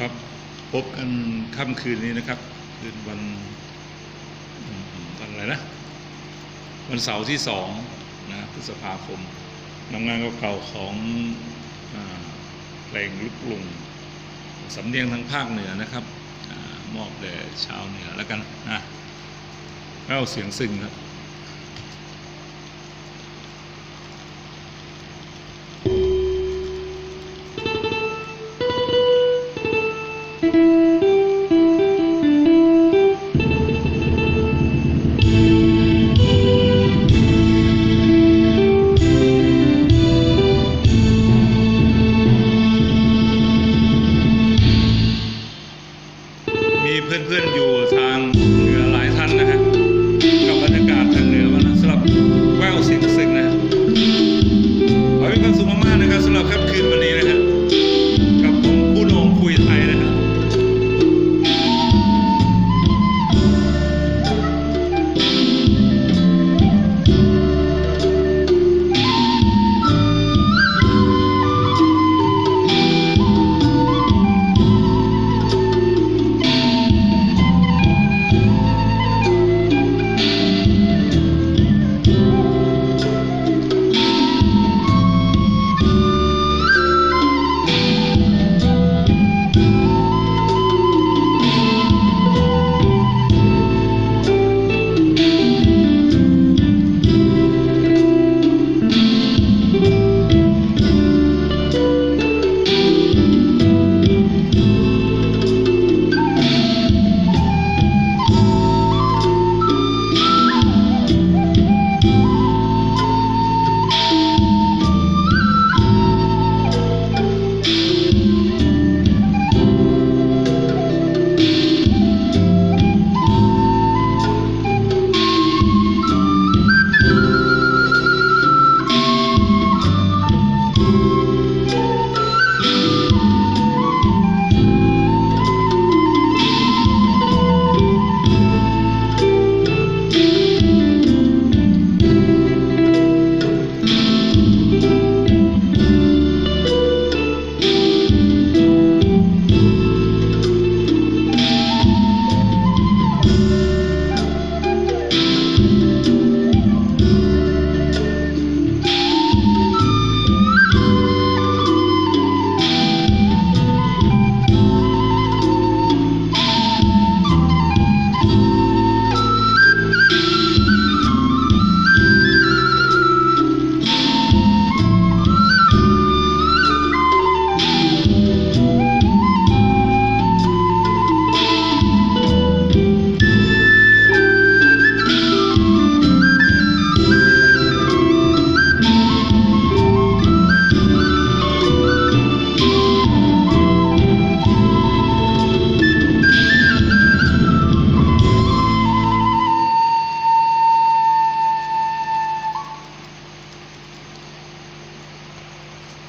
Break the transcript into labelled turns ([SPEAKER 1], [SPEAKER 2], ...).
[SPEAKER 1] ครับพบกันค่ำคืนนี้นะครับคืนวันอะไรนะวันเสาร์ที่2นะพฤษภาคมนำงานเก่าๆของเพลงลูกกรุงสำเนียงทางภาคเหนือนะครับมอบแด่ชาวเหนือแล้วกันนะแล้วเสียงซึ้งครับมีเพื่อนๆอยู่ทาง